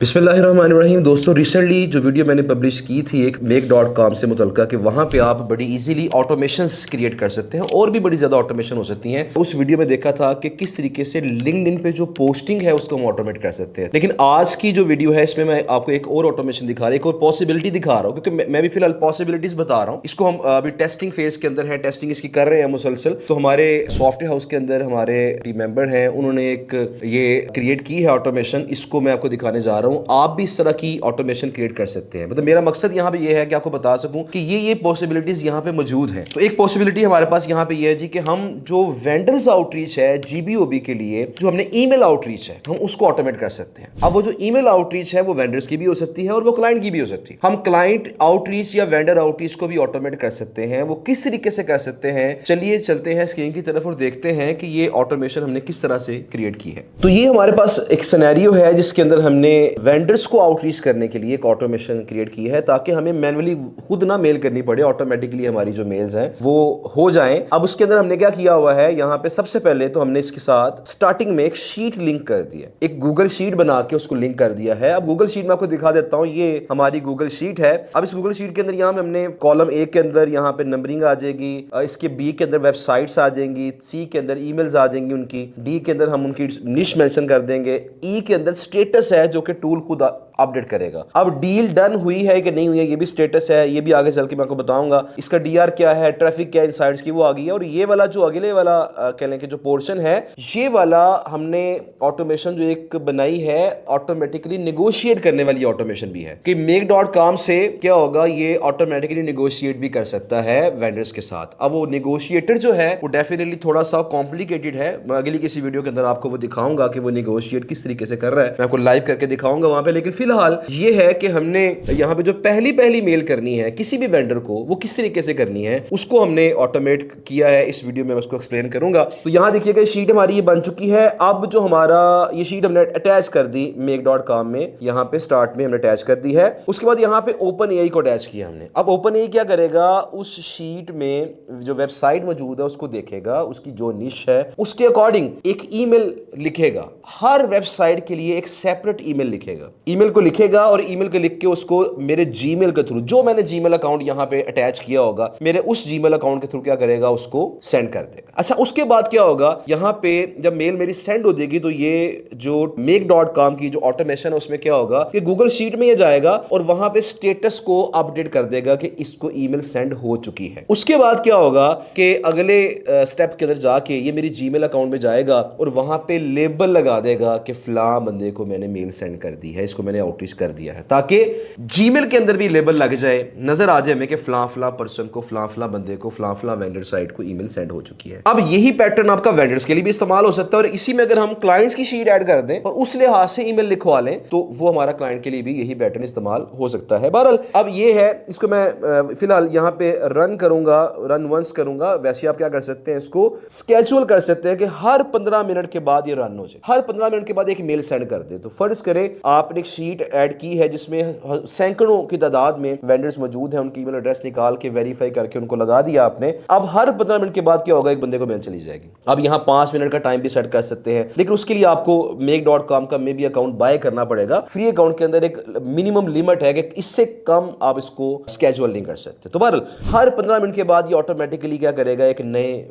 बिस्मिल्लाहिर्रहमानिर्रहीम। दोस्तों, रिसेंटली जो वीडियो मैंने पब्लिश की थी एक make.com से मुतल्लिका कि वहाँ पे आप बड़ी इजीली ऑटोमेशंस क्रिएट कर सकते हैं और भी बड़ी ज़्यादा ऑटोमेशन हो सकती हैं। उस वीडियो में देखा था कि किस तरीके से लिंक्डइन पे जो पोस्टिंग है उसको हम ऑटोमेट कर सकते हैं। लेकिन आज की जो वीडियो है इसमें मैं आपको एक और ऑटोमेशन दिखा रहा हूँ, एक और पॉसिबिलिटी दिखा रहा हूँ, क्योंकि मैं भी फिलहाल पॉसिबिलिटीज बता रहा हूँ। इसको हम अभी टेस्टिंग फेज के अंदर है, टेस्टिंग इसकी कर रहे हैं मुसलसल। तो हमारे सॉफ्टवेयर हाउस के अंदर हमारे टीम मेंबर हैं, उन्होंने एक ये क्रिएट की है ऑटोमेशन। इसको मैं आपको दिखाने जा रहा हूँ। आप भी इस तरह की ऑटोमेशन क्रिएट कर सकते हैं। मतलब मेरा मकसद यहाँ पे ये है कि आपको बता सकूं कि ये पॉसिबिलिटीज यहाँ पे मौजूद हैं। तो एक पॉसिबिलिटी हमारे पास यहाँ पे ये है जी कि हम जो वेंडर्स आउटरीच है जीबीओबी के लिए, जो हमने ईमेल आउटरीच है, हम उसको ऑटोमेट कर सकते हैं। अब वो जो ईमेल आउटरीच है वो वेंडर्स की भी हो सकती है और वो क्लाइंट की भी हो सकती है। हम क्लाइंट आउटरीच या वेंडर आउटरीच को भी ऑटोमेट कर सकते हैं। वो किस तरीके से कर सकते हैं, चलिए चलते हैं स्क्रीन की तरफ और देखते हैं कि ये ऑटोमेशन हमने किस तरह से क्रिएट की है। तो ये हमारे पास एक सिनेरियो है जिसके अंदर हमने वेंडर्स को आउटरीच करने के लिए एक ऑटोमेशन क्रिएट की है ताकि हमें मैन्युअली खुद ना मेल करनी पड़े, ऑटोमेटिकली हमारी जो मेल्स हैं वो हो जाएं। अब उसके अंदर हमने क्या किया हुआ है, यहाँ पे सबसे पहले तो हमने इसके साथ स्टार्टिंग में एक शीट लिंक कर दिया, एक गूगल शीट बना के उसको लिंक कर दिया है। अब गूगल शीट में आपको दिखा देता हूँ, ये हमारी गूगल शीट है। अब इस गूगल शीट के अंदर यहाँ हमने कॉलम ए के अंदर यहाँ पे नंबरिंग आ जाएगी, इसके बी के अंदर वेबसाइट्स आ जाएंगी, सी के अंदर ईमेल्स आ जाएंगी उनकी, डी के अंदर हम उनकी निश मेंशन कर देंगे, ई के अंदर स्टेटस है जो कि टूल खुद अपडेट करेगा। अब डील डन हुई है कि नहीं हुई है ये भी स्टेटस है, ये भी आगे चल के मैं आपको बताऊंगा। इसका डीआर क्या है, ट्रैफिक क्या है, इनसाइट्स की वो आ गई है। और ये वाला जो अगले वाला कह लें कि जो पोर्शन है, ये वाला हमने ऑटोमेशन जो एक बनाई है ऑटोमेटिकली निगोशिएट करने वाली ऑटोमेशन भी है कि make.com से क्या होगा, ये ऑटोमेटिकली निगोशिएट भी कर सकता है वेंडर्स के साथ। अब वो निगोशिएटर जो है वो डेफिनेटली थोड़ा सा कॉम्प्लिकेटेड है। मैं अगली किसी वीडियो के अंदर आपको वो दिखाऊंगा कि वो निगोशिएट किस तरीके से कर रहा है, मैं आपको लाइव करके दिखाऊंगा वहां पे। लेकिन फिलहाल ये है कि हमने यहाँ पे जो पहली मेल करनी है किसी भी वेंडर को, वो किस तरीके से करनी है उसको हमने ऑटोमेट किया है। इस वीडियो में मैं उसको एक्सप्लेन करूंगा। तो यहाँ देखिएगा शीट हमारी ये बन चुकी है। अब जो हमारा ये शीट हमने अटैच कर दी make.com में, यहाँ पे स्टार्ट में हमने अटैच कर दी है। उसके बाद यहाँ पे ओपन एआई को अटैच किया हमने। अब ओपन एआई क्या करेगा, उस शीट में जो वेबसाइट मौजूद है उसको देखेगा, उसकी जो निश है उसके अकॉर्डिंग एक ईमेल लिखेगा। हर वेबसाइट के लिए एक सेपरेट ईमेल लिखेगा, ईमेल को लिखेगा और ईमेल को लिख के उसको मेरे जीमेल के थ्रू, जो मैंने जीमेल अकाउंट यहाँ पे अटैच किया होगा, मेरे उस जीमेल अकाउंट के थ्रू क्या करेगा, उसको सेंड कर देगा। अच्छा, उसके बाद क्या होगा, यहाँ पे जब मेल मेरी सेंड हो जाएगी तो ये जो make.com की जो ऑटोमेशन है उसमें क्या होगा कि गूगल शीट में ये जाएगा और वहां पे स्टेटस को अपडेट कर देगा कि इसको ईमेल सेंड हो चुकी है। उसके बाद क्या होगा कि अगले स्टेप के अंदर जाके ये मेरी जीमेल अकाउंट में जाएगा और वहां पे लेबल लगा देगा कि फलां बंदे को मैंने मेल सेंड कर दी है, इसको मैंने आउटरीच कर दिया है, ताकि जीमेल के अंदर भी लेबल लग जाए, नजर आ जाए हमें कि फलां फलां पर्सन को, फलां फलां बंदे को, फलां फलां वेंडर साइट को ईमेल सेंड हो चुकी है। अब यही पैटर्न आपका वेंडर्स के लिए भी इस्तेमाल हो सकता है और इसी में अगर हम क्लाइंट्स की शीट ऐड कर दें और उस लिहाज से ईमेल लिखवा लें तो वो हमारा क्लाइंट के लिए भी यही पैटर्न इस्तेमाल हो सकता है। बहरहाल अब ये है, इसको मैं फिलहाल यहाँ पे रन करूंगा, रन वंस करूंगा। वैसे आप क्या कर सकते हैं, इसको स्केड्यूल कर सकते हैं कि हर 15 मिनट के बाद ये रन हो जाए, हर 15 मिनट के बाद एक मेल सेंड कर दे। तो फर्ज करें आपने एक शीट ऐड की है जिसमें सैकड़ों की तादाद में वेंडर्स मौजूद हैं, उनकी ईमेल एड्रेस निकाल के वेरीफाई करके उनको लगा दिया आपने। अब हर 15 मिनट के बाद क्या होगा, एक बंदे को मेल चली जाएगी। अब यहाँ 5 मिनट का टाइम भी सेट कर सकते हैं, लेकिन उसके लिए आपको make.com का मे भी अकाउंट बाय करना पड़ेगा। फ्री अकाउंट के अंदर एक मिनिमम लिमिट है कि इससे कम आप इसको स्केड्यूल नहीं कर सकते। तो बहरहाल हर 15 मिनट के बाद ये ऑटोमेटिकली क्या करेगा, एक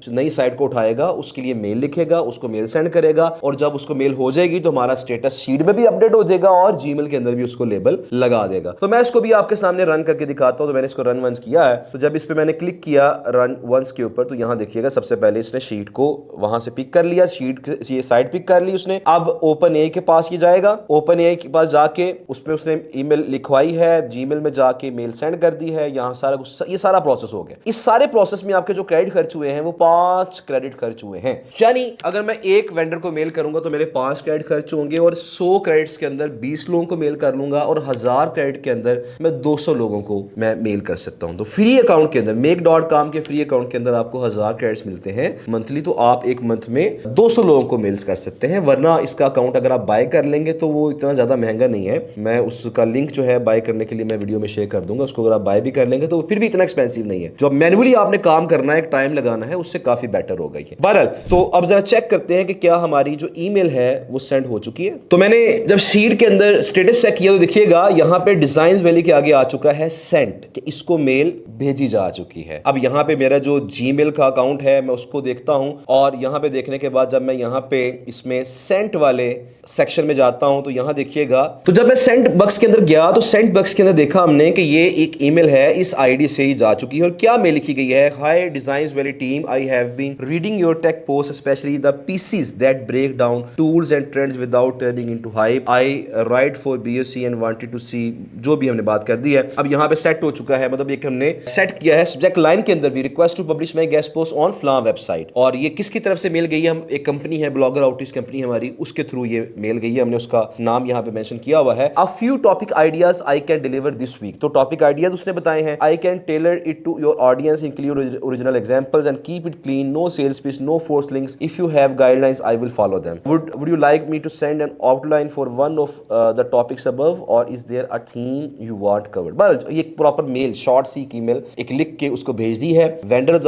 नई साइट को उठाएगा, उसके लिए मेल लिखेगा, उसको मेल सेंड करेगा और जब उसको मेल हो जाएगी तो हमारा स्टेटस शीट में भी अपडेट हो जाएगा और जीमेल के अंदर भी उसको लेबल लगा देगा। तो मैं इसको भी आपके सामने रन करके दिखाता हूं। तो मैंने इसको रन वंस किया है। तो जब इस पे मैंने क्लिक किया रन वंस के ऊपर, तो यहां देखिएगा सबसे पहले इसने शीट को वहां से पिक कर लिया, शीट ये साइट पिक कर ली उसने। अब ओपन एआई के पास ये जाएगा, ओपन एआई के पास जाके उसमें उसने ईमेल लिखवाई है, जीमेल में जाके मेल सेंड कर दी है। यहाँ सारा ये सारा प्रोसेस हो गया। इस सारे प्रोसेस में आपके जो क्रेडिट खर्च हुए हैं वो 5 क्रेडिट खर्च हुए हैं। यानी अगर मैं एक वेंडर को मेल करूंगा तो मेरे 5 क्रेडिट खर्च होंगे और 100 क्रेडिट्स के अंदर 20 लोगों को मेल कर लूंगा और 1000 क्रेडिट के अंदर मैं 200 लोगों को मैं मेल कर सकता हूं। तो फ्री अकाउंट के अंदर make.com के फ्री अकाउंट के अंदर आपको 1000 क्रेडिट्स मिलते हैं मंथली। तो आप एक मंथ में 200 लोगों को मेल्स कर सकते हैं। वरना इसका अकाउंट अगर आप बाय कर लेंगे तो वो इतना ज्यादा महंगा नहीं है। मैं उसका लिंक जो है बाय करने के लिए मैं वीडियो में शेयर कर दूंगा। उसको अगर आप बाय भी कर लेंगे तो फिर भी इतना एक्सपेंसिव नहीं है। जो मैन्युअली आपने काम करना है, एक टाइम लगाना है, उससे काफी बेटर हो गई है। बहरहाल तो अब जरा चेक करते हैं कि क्या हमारी जो ईमेल है वो सेंड हो चुकी है। तो मैंने जब शीट के अंदर स्टेटस चेक किया तो देखिएगा यहाँ पे डिजाइन वैली के आगे आ चुका है सेंट, कि इसको मेल भेजी जा चुकी है। अब यहाँ पे मेरा जो जीमेल का अकाउंट है मैं उसको देखता हूँ, और यहाँ पे देखने के बाद जब मैं यहाँ पे इसमें सेंट वाले सेक्शन में जाता हूं तो यहां देखिएगा, तो जब मैं सेंट बक्स के अंदर गया तो सेंट बक्स के अंदर देखा हमने कि ये एक ईमेल है, इस आईडी से ही जा चुकी है। और क्या मेल लिखी गई है, hi Designs Valley team, I have been reading your tech post specially the pieces that break down tools and trends without turning into hype. I write for BSc and wanted to see, जो भी हमने बात कर दी है। अब यहाँ पे set हो चुका है, मतलब एक हमने सेट किया है सब्जेक्ट लाइन के अंदर भी, request to publish my guest post on Flam website. और ये किसकी तरफ से मेल गई है, हम एक कंपनी है ब्लॉगर आउटरीच कंपनी हमारी, उसके थ्रू ये मेल गई है, हमने उसका नाम यहाँ पे मेंशन किया हुआ है। A few topic ideas I can deliver this week, तो टॉपिक आइडियाज उसने बताए हैं, I can tailor it to your audience, include original examples and keep it clean, no sales pitch, no force links, if you have guidelines I will follow them. Would you like me to send an outline for one of the topics above, और is there a theme you want covered. बस ये proper mail, short सी email एक लिख के उसको भेज दी है, vendor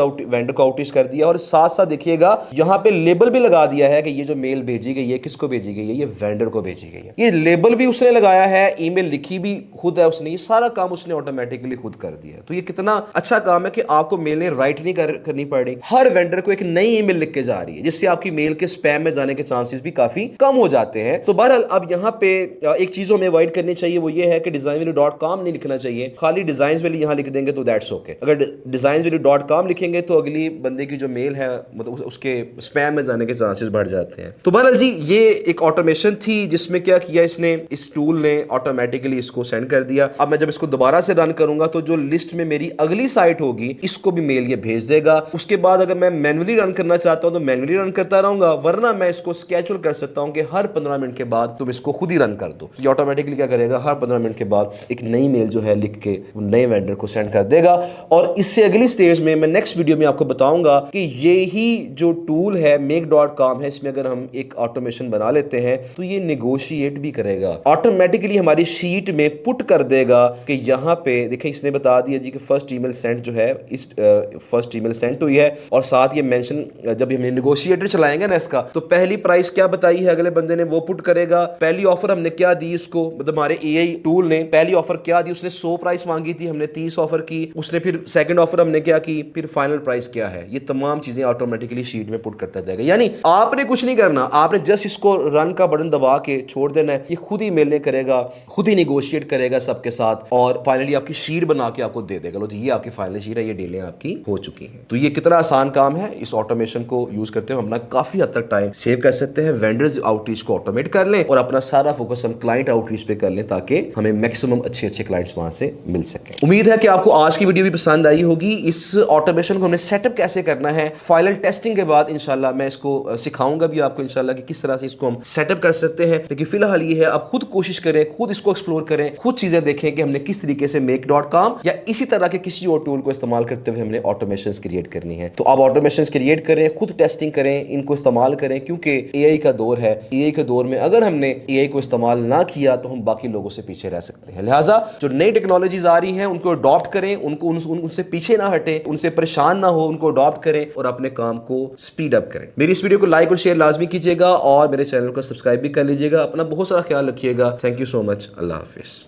को आउटरीच कर दिया, और साथ साथ देखिएगा यहाँ पे लेबल भी लगा दिया है कि ये जो मेल भेजी गई है किसको भेजी गई है, ये वेंडर को भेजी गई है। ये लेबल भी उसने लगाया है, ईमेल लिखी भी खुद है उसने, ये सारा काम उसने ऑटोमेटिकली खुद कर दिया है। तो ये कितना अच्छा काम है कि आपको मेलें राइट नहीं करनी पड़ रही, हर वेंडर को एक नई ईमेल लिख के जा रही है, जिससे आपकी मेल के स्पैम में जाने के चांसेस भी काफी कम हो जाते हैं। तो बहरहाल अब यहाँ पे एक चीज हमें अवॉइड करनी चाहिए, वो ये है कि designvalue.com नहीं लिखना चाहिए, खाली डिजाइन वैल्यू यहाँ लिख देंगे तो दैट्स ओके। अगर designvalue.com लिखेंगे तो अगली बंदे की जो मेल है मतलब उसके स्पैम में जाने के चांसेस बढ़ जाते हैं। तो बहरहाल जी ये एक ऑटोमेशन थी जिसमें क्या किया इसने, इस टूल ने ऑटोमेटिकली इसको सेंड कर दिया। अब मैं जब इसको दोबारा से रन करूंगा तो जो लिस्ट में मेरी अगली साइट होगी इसको भी मेल ये भेज देगा। उसके बाद अगर मैं मैन्युअली रन करना चाहता हूं तो मैन्युअली रन करता रहूंगा, वरना मैं इसको स्केड्यूल कर सकता हूं कि हर 15 मिनट के बाद तुम इसको खुद ही रन कर दो। ये ऑटोमेटिकली क्या करेगा, हर 15 मिनट के बाद एक नई मेल जो है लिख के वो नए वेंडर को सेंड कर देगा। और इससे अगली स्टेज में मैं नेक्स्ट वीडियो में आपको बताऊंगा कि ये ही जो टूल है make.com है, इसमें अगर हम एक ऑटोमेशन बना लेते हैं तो ये नेगोशिएट भी करेगा, ऑटोमेटिकली हमारी शीट में पुट कर देगा कि यहाँ पे देखिए इसने बता दिया जी कि फर्स्ट ईमेल सेंड जो है इस फर्स्ट ईमेल सेंड हुई है, और साथ ये मेंशन जब हम नेगोशिएटर चलाएंगे ना इसका, तो पहली प्राइस क्या बताई है अगले बंदे ने वो पुट करेगा। पहली ऑफर हमने क्या दी इसको, मतलब हमारे एआई टूल ने पहली ऑफर क्या दी, उसने 100 प्राइस मांगी थी, हमने 30 ऑफर की, उसने फिर सेकंड ऑफर हमने क्या की, फिर फाइनल प्राइस क्या है, ये तमाम चीजें ऑटोमेटिकली शीट में पुट करता जाएगा। यानी आपने कुछ नहीं करना, आपने जस्ट इसको रन का बटन दबा के छोड़ देना है, ये खुद ही मेलें करेगा, खुद ही नेगोशिएट करेगा सबके साथ, और फाइनली आपकी शीट बना के आपको दे देगा, लो जी ये आपकी फाइनल शीट है, ये डीलें आपकी हो चुकी हैं। तो ये कितना आसान काम है, इस ऑटोमेशन को यूज करते हुए हम अपना काफी हद तक टाइम सेव कर सकते हैं, वेंडर्स आउटरीच को ऑटोमेट कर लें और अपना सारा फोकस हम क्लाइंट आउटरीच पे कर लें, ताकि हमें मैक्सिमम अच्छे क्लाइंट्स वहां से मिल सके। उम्मीद है कि आपको आज की वीडियो भी पसंद आई होगी। इस ऑटोमेशन को हमें सेटअप कैसे करना है, फाइनल टेस्टिंग के बाद इंशाल्लाह मैं इसको सिखाऊंगा भी आपको इंशाल्लाह कि किस तरह से इसको हम सेटअप कर सकते हैं। लेकिन फिलहाल ये है, आप खुद कोशिश करें, खुद इसको एक्सप्लोर करें, खुद चीजें देखें कि हमने किस तरीके से make.com या इसी तरह के किसी और टूल को इस्तेमाल करते हुए हमने ऑटोमेशंस क्रिएट करनी है। तो आप ऑटोमेशंस क्रिएट करें, खुद टेस्टिंग करें, इनको इस्तेमाल करें, क्योंकि एआई का दौर है। एआई के दौर में अगर हमने एआई को इस्तेमाल ना किया तो हम बाकी लोगों से पीछे रह सकते हैं। लिहाजा जो नई टेक्नोलॉजीज आ रही हैं उनको अडॉप्ट करें, उनसे पीछे ना हटें, उनसे परेशान ना हो, उनको अडॉप्ट करें और अपने काम को स्पीड अप करें। मेरी इस वीडियो को लाइक और शेयर लाजमी कीजिएगा और मेरे चैनल को सब्सक्राइब भी कर लीजिएगा। अपना बहुत सारा ख्याल रखिएगा। Thank you so much. Allah Hafiz.